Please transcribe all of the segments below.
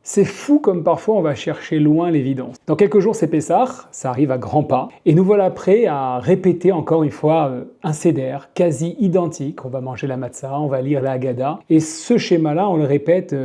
C'est fou comme parfois on va chercher loin l'évidence. Dans quelques jours c'est Pessah, ça arrive à grands pas, et nous voilà prêts à répéter encore une fois un seder quasi identique. On va manger la matzah, on va lire la Haggadah, et ce schéma-là on le répète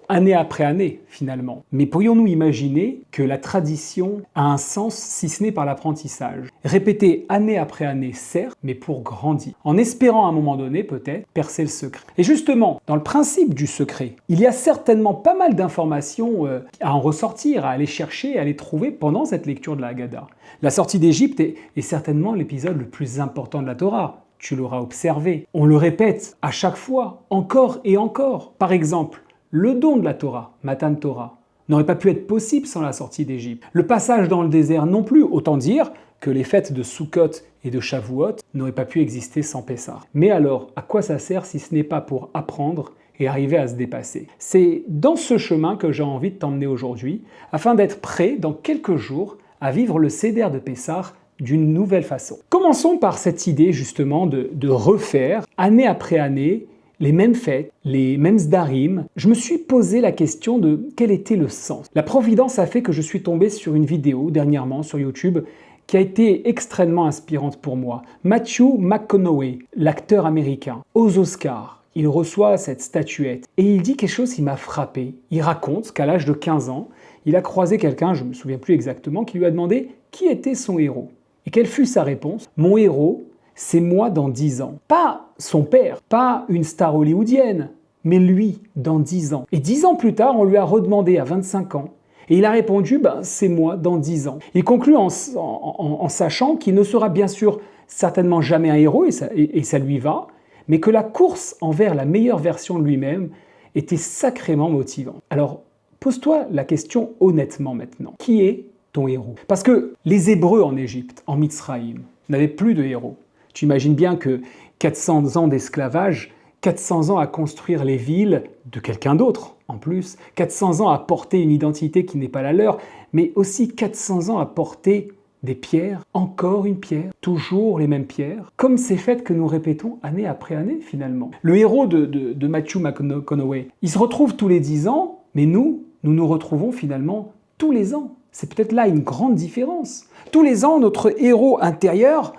année après année finalement. Mais pourrions-nous imaginer que la tradition a un sens si ce n'est par l'apprentissage? Répéter année après année, certes, mais pour grandir. En espérant à un moment donné peut-être percer le secret. Et justement, dans le principe du secret, il y a certainement pas mal d'informations à en ressortir, à aller chercher, à aller trouver pendant cette lecture de la Haggadah. La sortie d'Égypte est certainement l'épisode le plus important de la Torah. Tu l'auras observé. On le répète à chaque fois, encore et encore. Par exemple, le don de la Torah, Matan Torah, n'aurait pas pu être possible sans la sortie d'Égypte. Le passage dans le désert non plus, autant dire que les fêtes de Sukkot et de Shavuot n'auraient pas pu exister sans Pessah. Mais alors, à quoi ça sert si ce n'est pas pour apprendre et arriver à se dépasser? C'est dans ce chemin que j'ai envie de t'emmener aujourd'hui, afin d'être prêt dans quelques jours à vivre le Seder de Pessah d'une nouvelle façon. Commençons par cette idée justement de refaire, année après année, les mêmes fêtes, les mêmes sdarim. Je me suis posé la question de quel était le sens. La providence a fait que je suis tombé sur une vidéo dernièrement sur YouTube qui a été extrêmement inspirante pour moi. Matthew McConaughey, l'acteur américain, aux Oscars, il reçoit cette statuette et il dit quelque chose qui m'a frappé. Il raconte qu'à l'âge de 15 ans, il a croisé quelqu'un, je ne me souviens plus exactement, qui lui a demandé qui était son héros. Et quelle fut sa réponse? Mon héros, c'est moi dans 10 ans. Pas son père, pas une star hollywoodienne, mais lui dans 10 ans. Et 10 ans plus tard, on lui a redemandé à 25 ans, et il a répondu c'est moi dans 10 ans. Il conclut en sachant qu'il ne sera bien sûr certainement jamais un héros, et ça lui va, mais que la course envers la meilleure version de lui-même était sacrément motivante. Alors, pose-toi la question honnêtement maintenant. Qui est ton héros? Parce que les Hébreux en Égypte, en Mitzraïm, n'avaient plus de héros. Tu imagines bien que 400 ans d'esclavage, 400 ans à construire les villes de quelqu'un d'autre en plus, 400 ans à porter une identité qui n'est pas la leur, mais aussi 400 ans à porter des pierres, encore une pierre, toujours les mêmes pierres, comme ces fêtes que nous répétons année après année finalement. Le héros de Matthew McConaughey, il se retrouve tous les 10 ans, mais nous nous retrouvons finalement tous les ans. C'est peut-être là une grande différence. Tous les ans, notre héros intérieur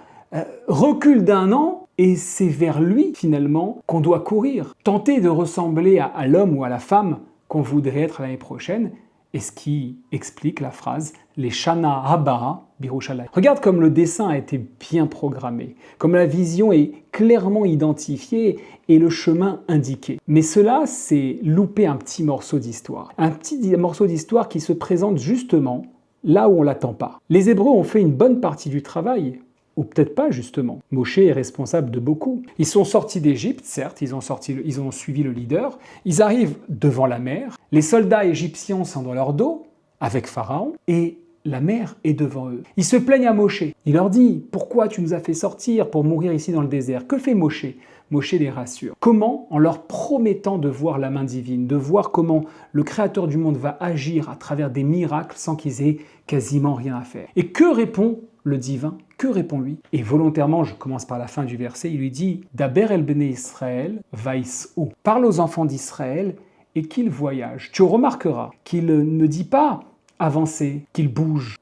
recule d'un an et c'est vers lui finalement qu'on doit courir. Tenter de ressembler à l'homme ou à la femme qu'on voudrait être l'année prochaine, et ce qui explique la phrase « Les Shana Haba Birushalayim ». Regarde comme le dessin a été bien programmé, comme la vision est clairement identifiée et le chemin indiqué. Mais cela, c'est louper un petit morceau d'histoire. Un petit morceau d'histoire qui se présente justement là où on ne l'attend pas. Les Hébreux ont fait une bonne partie du travail, ou peut-être pas justement. Moshe est responsable de beaucoup. Ils sont sortis d'Égypte, certes, ils ont suivi le leader, ils arrivent devant la mer, les soldats égyptiens sont dans leur dos, avec Pharaon, et la mer est devant eux. Ils se plaignent à Moshe. Il leur dit « Pourquoi tu nous as fait sortir pour mourir ici dans le désert ?» Que fait Moshe? Moshe les rassure. Comment? En leur promettant de voir la main divine, de voir comment le Créateur du monde va agir à travers des miracles sans qu'ils aient quasiment rien à faire. Et que répond le divin? Que répond-lui? Et volontairement, je commence par la fin du verset, il lui dit « Daber el bnei Israël vais'u » Parle aux enfants d'Israël et qu'ils voyagent. Tu remarqueras qu'il ne dit pas avancer, qu'il bouge,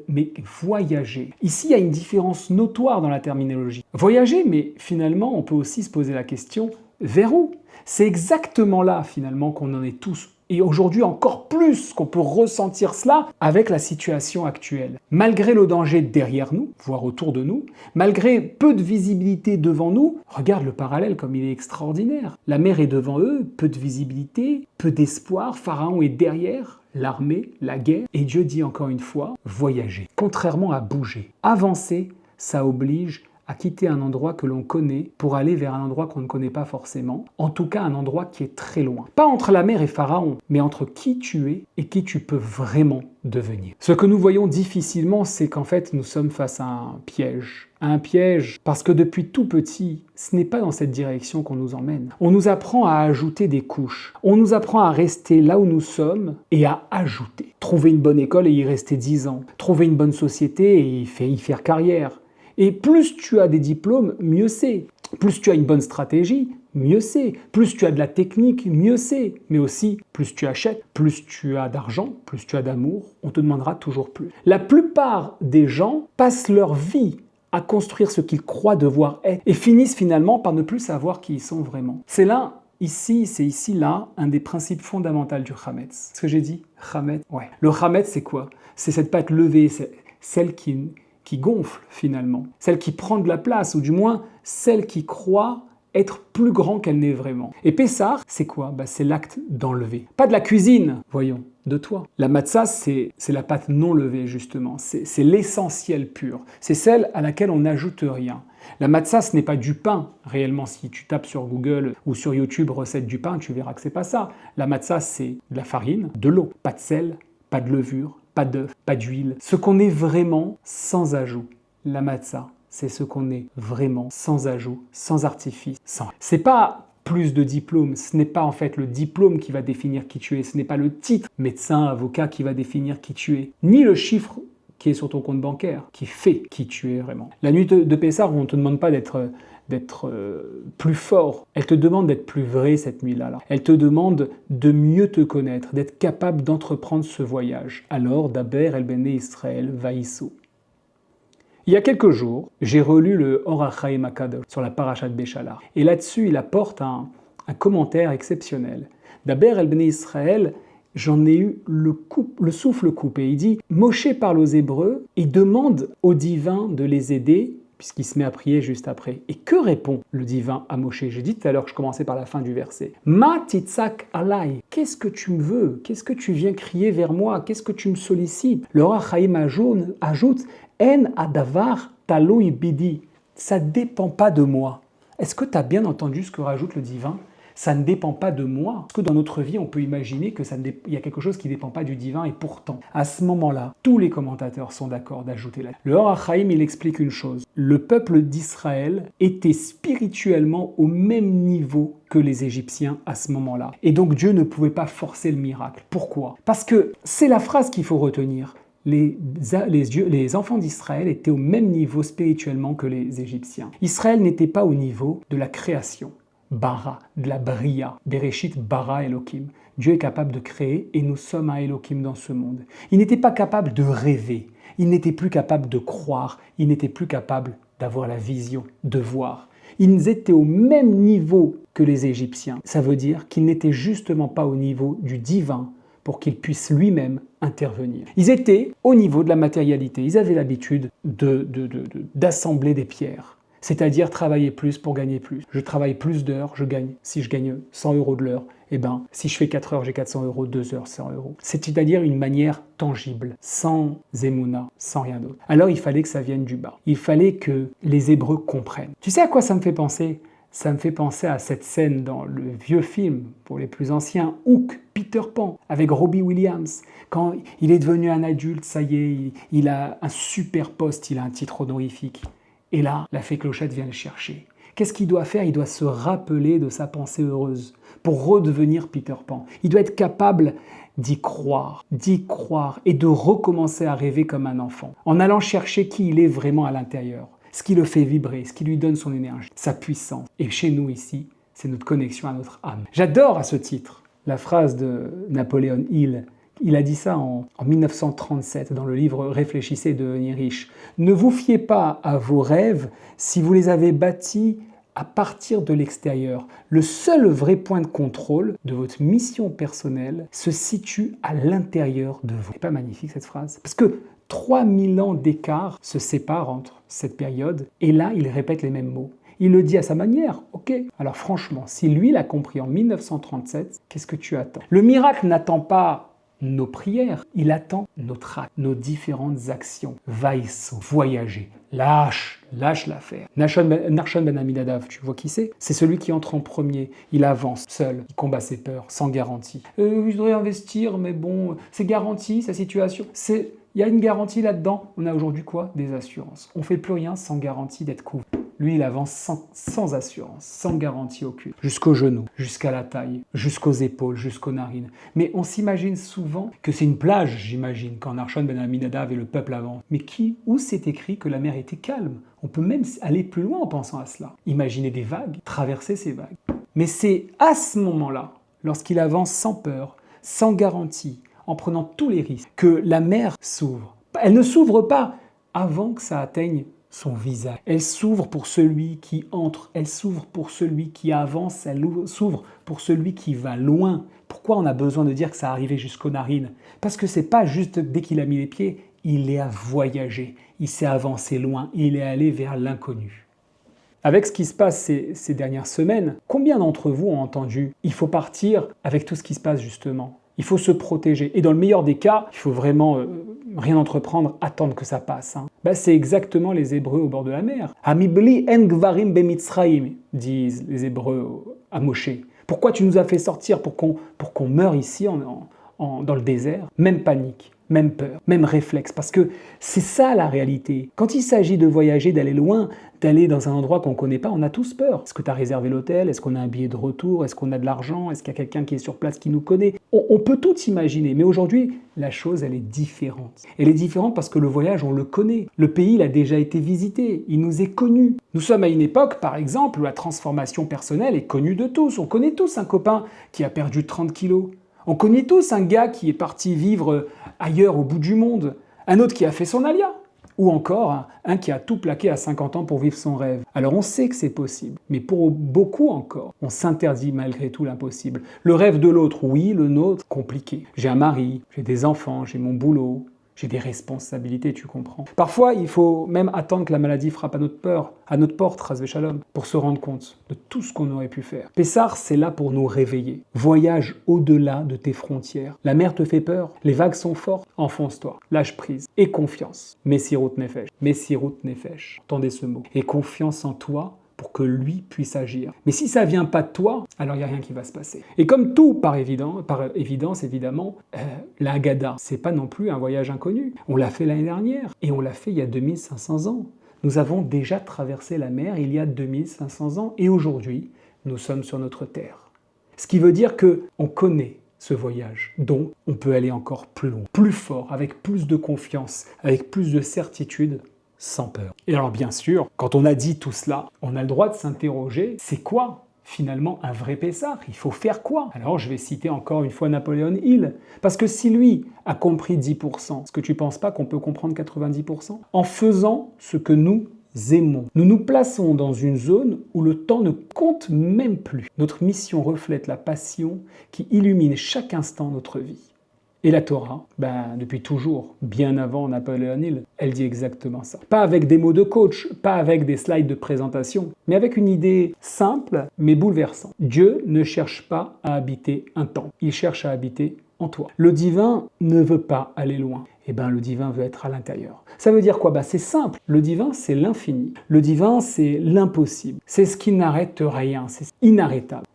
mais voyager. Ici, il y a une différence notoire dans la terminologie. Voyager, mais finalement, on peut aussi se poser la question vers où? C'est exactement là, finalement, qu'on en est tous. Et aujourd'hui, encore plus qu'on peut ressentir cela avec la situation actuelle. Malgré le danger derrière nous, voire autour de nous, malgré peu de visibilité devant nous, regarde le parallèle comme il est extraordinaire. La mer est devant eux, peu de visibilité, peu d'espoir, Pharaon est derrière, l'armée, la guerre, et Dieu dit encore une fois, voyager. Contrairement à bouger, avancer, ça oblige à quitter un endroit que l'on connaît pour aller vers un endroit qu'on ne connaît pas forcément, en tout cas un endroit qui est très loin. Pas entre la mer et Pharaon, mais entre qui tu es et qui tu peux vraiment devenir. Ce que nous voyons difficilement, c'est qu'en fait nous sommes face à un piège. Un piège parce que depuis tout petit, ce n'est pas dans cette direction qu'on nous emmène. On nous apprend à ajouter des couches. On nous apprend à rester là où nous sommes et à ajouter. Trouver une bonne école et y rester 10 ans. Trouver une bonne société et y faire carrière. Et plus tu as des diplômes, mieux c'est. Plus tu as une bonne stratégie, mieux c'est. Plus tu as de la technique, mieux c'est. Mais aussi, plus tu achètes, plus tu as d'argent, plus tu as d'amour, on te demandera toujours plus. La plupart des gens passent leur vie à construire ce qu'ils croient devoir être et finissent finalement par ne plus savoir qui ils sont vraiment. C'est là, un des principes fondamentaux du Hametz. Ce que j'ai dit, Hametz, ouais. Le Hametz, c'est quoi? C'est cette pâte levée, c'est celle qui gonfle finalement, celle qui prend de la place, ou du moins celle qui croit être plus grand qu'elle n'est vraiment. Et Pessah, c'est quoi? C'est l'acte d'enlever. Pas de la cuisine, voyons, de toi. La matzah, c'est la pâte non levée, justement. C'est l'essentiel pur. C'est celle à laquelle on n'ajoute rien. La matzah, ce n'est pas du pain, réellement. Si tu tapes sur Google ou sur YouTube recette du pain, tu verras que c'est pas ça. La matzah, c'est de la farine, de l'eau, pas de sel, pas de levure, pas d'œuf, pas d'huile. Ce qu'on est vraiment sans ajout. La matzah, c'est ce qu'on est vraiment sans ajout, sans artifice, sans. C'est pas plus de diplôme, ce n'est pas en fait le diplôme qui va définir qui tu es, ce n'est pas le titre médecin, avocat qui va définir qui tu es, ni le chiffre qui est sur ton compte bancaire qui fait qui tu es vraiment. La nuit de Pessah, on ne te demande pas d'être plus fort. Elle te demande d'être plus vrai cette nuit-là. Elle te demande de mieux te connaître, d'être capable d'entreprendre ce voyage. Alors, Daber el Bene Israël vaïsou. Il y a quelques jours, j'ai relu le Or HaChaim HaKadosh sur la Parashat Béchalar. Et là-dessus, il apporte un commentaire exceptionnel. Daber el Bene Israël, j'en ai eu le souffle coupé. Il dit, Moshe parle aux Hébreux et demande au divin de les aider, puisqu'il se met à prier juste après. Et que répond le divin à Moshe? J'ai dit tout à l'heure que je commençais par la fin du verset. Ma titzak alai, qu'est-ce que tu me veux? Qu'est-ce que tu viens crier vers moi? Qu'est-ce que tu me sollicites? Le Or HaChaim ajoute, En adavar taloui bidi, ça ne dépend pas de moi. Est-ce que tu as bien entendu ce que rajoute le divin? Ça ne dépend pas de moi. Parce que dans notre vie, on peut imaginer qu'il y a quelque chose qui ne dépend pas du divin, et pourtant, à ce moment-là, tous les commentateurs sont d'accord d'ajouter là. Le Or HaChaim, il explique une chose. Le peuple d'Israël était spirituellement au même niveau que les Égyptiens à ce moment-là. Et donc Dieu ne pouvait pas forcer le miracle. Pourquoi? Parce que c'est la phrase qu'il faut retenir. Les enfants d'Israël étaient au même niveau spirituellement que les Égyptiens. Israël n'était pas au niveau de la création. Bara, de la bria, Bereshit bara Elohim. Dieu est capable de créer et nous sommes un Elohim dans ce monde. Il n'était pas capable de rêver, il n'était plus capable de croire, il n'était plus capable d'avoir la vision, de voir. Ils étaient au même niveau que les Égyptiens. Ça veut dire qu'ils n'étaient justement pas au niveau du divin pour qu'il puisse lui-même intervenir. Ils étaient au niveau de la matérialité, ils avaient l'habitude d'assembler des pierres. C'est-à-dire travailler plus pour gagner plus. Je travaille plus d'heures, si je gagne 100 € de l'heure, si je fais 4 heures, j'ai 400 €, 2 heures, 100 €. C'est-à-dire une manière tangible, sans émouna, sans rien d'autre. Alors il fallait que ça vienne du bas. Il fallait que les Hébreux comprennent. Tu sais à quoi ça me fait penser? Ça me fait penser à cette scène dans le vieux film, pour les plus anciens, Hook, Peter Pan, avec Robbie Williams. Quand il est devenu un adulte, ça y est, il a un super poste, il a un titre honorifique. Et là, la fée Clochette vient le chercher. Qu'est-ce qu'il doit faire? Il doit se rappeler de sa pensée heureuse pour redevenir Peter Pan. Il doit être capable d'y croire et de recommencer à rêver comme un enfant, en allant chercher qui il est vraiment à l'intérieur, ce qui le fait vibrer, ce qui lui donne son énergie, sa puissance. Et chez nous ici, c'est notre connexion à notre âme. J'adore à ce titre la phrase de Napoléon Hill. Il a dit ça en 1937 dans le livre « Réfléchissez, devenez riche ». Ne vous fiez pas à vos rêves si vous les avez bâtis à partir de l'extérieur. Le seul vrai point de contrôle de votre mission personnelle se situe à l'intérieur de vous. C'est pas magnifique cette phrase? Parce que 3000 ans d'écart se séparent entre cette période et là, il répète les mêmes mots. Il le dit à sa manière, ok. Alors franchement, si lui l'a compris en 1937, qu'est-ce que tu attends? Le miracle n'attend pas nos prières, il attend notre acte, nos différentes actions. Vaïs, voyager, lâche l'affaire. Nachshon ben Aminadav, tu vois qui c'est? C'est celui qui entre en premier, il avance seul, il combat ses peurs, sans garantie. Je voudrais investir, mais bon, c'est garanti, sa situation. Il y a une garantie là-dedans. On a aujourd'hui quoi? Des assurances. On ne fait plus rien sans garantie d'être couvert. Lui, il avance sans assurance, sans garantie aucune, jusqu'aux genoux, jusqu'à la taille, jusqu'aux épaules, jusqu'aux narines. Mais on s'imagine souvent que c'est une plage, j'imagine, quand Narshon ben Aminadav et le peuple avancent. Mais où c'est écrit que la mer était calme? On peut même aller plus loin en pensant à cela. Imaginer des vagues, traverser ces vagues. Mais c'est à ce moment-là, lorsqu'il avance sans peur, sans garantie, en prenant tous les risques, que la mer s'ouvre. Elle ne s'ouvre pas avant que ça atteigne son visage. Elle s'ouvre pour celui qui entre, elle s'ouvre pour celui qui avance, elle s'ouvre pour celui qui va loin. Pourquoi on a besoin de dire que ça arrivait jusqu'aux narines? Parce que c'est pas juste dès qu'il a mis les pieds, il est à voyager, il s'est avancé loin, il est allé vers l'inconnu. Avec ce qui se passe ces dernières semaines, combien d'entre vous ont entendu « il faut partir avec tout ce qui se passe justement ». Il faut se protéger. Et dans le meilleur des cas, il faut vraiment rien entreprendre, attendre que ça passe. C'est exactement les Hébreux au bord de la mer. Hamibli en gvarim bemitzraim, disent les Hébreux à Moshe. Pourquoi tu nous as fait sortir pour qu'on meure ici dans le désert? Même panique, même peur, même réflexe. Parce que c'est ça la réalité. Quand il s'agit de voyager, d'aller loin, d'aller dans un endroit qu'on ne connaît pas, on a tous peur. Est-ce que tu as réservé l'hôtel? Est-ce qu'on a un billet de retour? Est-ce qu'on a de l'argent? Est-ce qu'il y a quelqu'un qui est sur place qui nous connaît? On peut tout imaginer, mais aujourd'hui, la chose, elle est différente. Elle est différente parce que le voyage, on le connaît. Le pays, il a déjà été visité, il nous est connu. Nous sommes à une époque, par exemple, où la transformation personnelle est connue de tous. On connaît tous un copain qui a perdu 30 kilos. On connaît tous un gars qui est parti vivre ailleurs au bout du monde. Un autre qui a fait son alia. Ou encore, un qui a tout plaqué à 50 ans pour vivre son rêve. Alors on sait que c'est possible, mais pour beaucoup encore, on s'interdit malgré tout l'impossible. Le rêve de l'autre, oui, le nôtre, compliqué. J'ai un mari, j'ai des enfants, j'ai mon boulot, j'ai des responsabilités, tu comprends. Parfois, il faut même attendre que la maladie frappe à notre porte, Chas v'Shalom, pour se rendre compte de tout ce qu'on aurait pu faire. Pessah, c'est là pour nous réveiller. Voyage au-delà de tes frontières. La mer te fait peur, les vagues sont fortes, enfonce-toi, lâche prise et confiance. Messirut nefesh, Messirut nefesh. Entendez ce mot. Et confiance en toi pour que lui puisse agir. Mais si ça vient pas de toi, alors il n'y a rien qui va se passer. Et comme tout, par évidence, évidemment, la Haggadah, c'est pas non plus un voyage inconnu. On l'a fait l'année dernière, et on l'a fait il y a 2500 ans. Nous avons déjà traversé la mer il y a 2500 ans, et aujourd'hui, nous sommes sur notre terre. Ce qui veut dire qu'on connaît ce voyage, donc on peut aller encore plus loin, plus fort, avec plus de confiance, avec plus de certitude, sans peur. Et alors bien sûr, quand on a dit tout cela, on a le droit de s'interroger, c'est quoi finalement un vrai Pessah? Il faut faire quoi? Alors je vais citer encore une fois Napoléon Hill, parce que si lui a compris 10%, est-ce que tu ne penses pas qu'on peut comprendre 90%? En faisant ce que nous aimons. Nous nous plaçons dans une zone où le temps ne compte même plus. Notre mission reflète la passion qui illumine chaque instant de notre vie. Et la Torah, depuis toujours, bien avant Napoléon Hill, elle dit exactement ça. Pas avec des mots de coach, pas avec des slides de présentation, mais avec une idée simple mais bouleversante. Dieu ne cherche pas à habiter un temple, il cherche à habiter en toi. Le divin ne veut pas aller loin. Le divin veut être à l'intérieur. Ça veut dire quoi? C'est simple. Le divin, c'est l'infini. Le divin, c'est l'impossible. C'est ce qui n'arrête rien. C'est inarrêtable.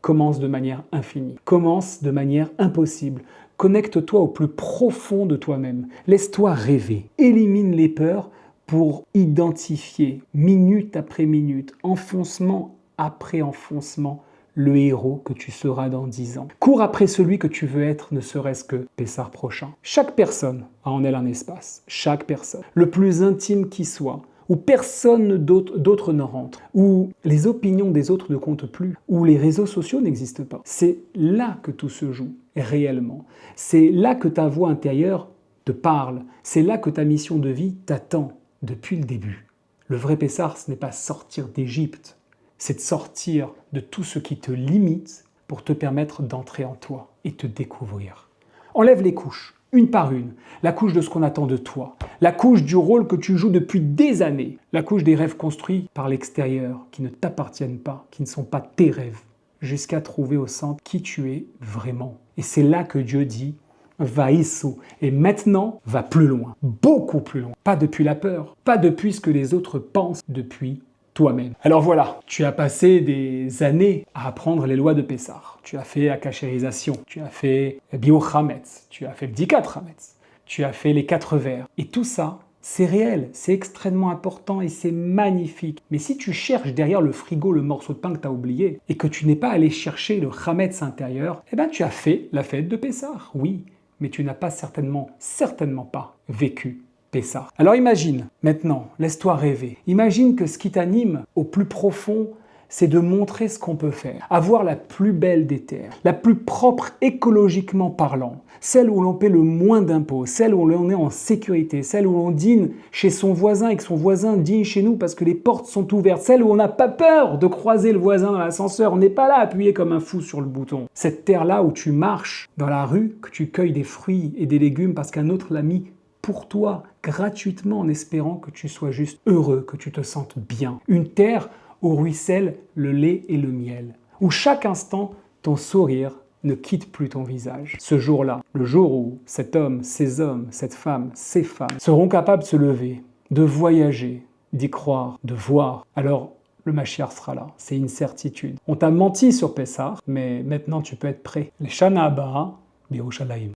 Commence de manière infinie. Commence de manière impossible. Connecte-toi au plus profond de toi-même. Laisse-toi rêver. Élimine les peurs pour identifier, minute après minute, enfoncement après enfoncement, le héros que tu seras dans 10 ans. Cours après celui que tu veux être, ne serait-ce que Pessah prochain. Chaque personne a en elle un espace. Chaque personne. Le plus intime qui soit, où personne d'autre ne rentre, où les opinions des autres ne comptent plus, où les réseaux sociaux n'existent pas. C'est là que tout se joue, réellement. C'est là que ta voix intérieure te parle. C'est là que ta mission de vie t'attend depuis le début. Le vrai Pessah, ce n'est pas sortir d'Égypte, c'est de sortir de tout ce qui te limite pour te permettre d'entrer en toi et te découvrir. Enlève les couches. Une par une, la couche de ce qu'on attend de toi, la couche du rôle que tu joues depuis des années, la couche des rêves construits par l'extérieur, qui ne t'appartiennent pas, qui ne sont pas tes rêves, jusqu'à trouver au centre qui tu es vraiment. Et c'est là que Dieu dit « va ici » et maintenant, va plus loin, beaucoup plus loin. Pas depuis la peur, pas depuis ce que les autres pensent, depuis toi-même. Alors voilà, tu as passé des années à apprendre les lois de Pessah. Tu as fait la cachérisation, tu as fait Biur Hametz, tu as fait Bdikat Hametz, tu as fait les 4 vers. Et tout ça C'est réel, c'est extrêmement important et c'est magnifique. Mais si tu cherches derrière le frigo le morceau de pain que tu as oublié et que tu n'es pas allé chercher le Hametz intérieur, eh bien tu as fait la fête de Pessah, oui, mais tu n'as pas certainement pas vécu Pessah. Alors imagine, maintenant, laisse-toi rêver. Imagine que ce qui t'anime au plus profond, c'est de montrer ce qu'on peut faire. Avoir la plus belle des terres, la plus propre écologiquement parlant, celle où l'on paie le moins d'impôts, celle où l'on est en sécurité, celle où l'on dîne chez son voisin et que son voisin dîne chez nous parce que les portes sont ouvertes, celle où on n'a pas peur de croiser le voisin dans l'ascenseur, on n'est pas là appuyé comme un fou sur le bouton. Cette terre-là où tu marches dans la rue, que tu cueilles des fruits et des légumes parce qu'un autre l'a mis pour toi, gratuitement, en espérant que tu sois juste heureux, que tu te sentes bien. Une terre où ruisselle le lait et le miel, où chaque instant, ton sourire ne quitte plus ton visage. Ce jour-là, le jour où cet homme, ces hommes, cette femme, ces femmes seront capables de se lever, de voyager, d'y croire, de voir, alors le Mashiach sera là, c'est une certitude. On t'a menti sur Pessah, mais maintenant tu peux être prêt. Les Shana Abba, Birushalayim.